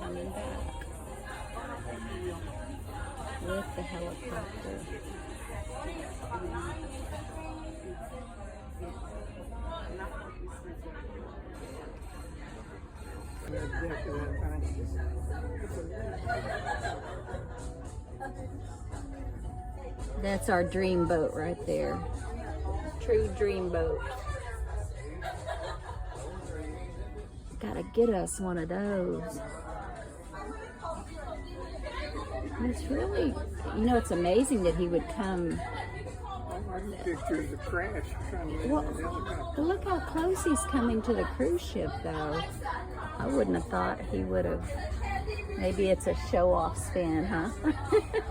coming back with the helicopter. That's our dream boat right there. True dream boat. Gotta get us one of those. It's really, you know, it's amazing that he would come. Pictures of crash. Well, look how close he's coming to the cruise ship, though. I wouldn't have thought he would have. Maybe it's a show-off spin, huh?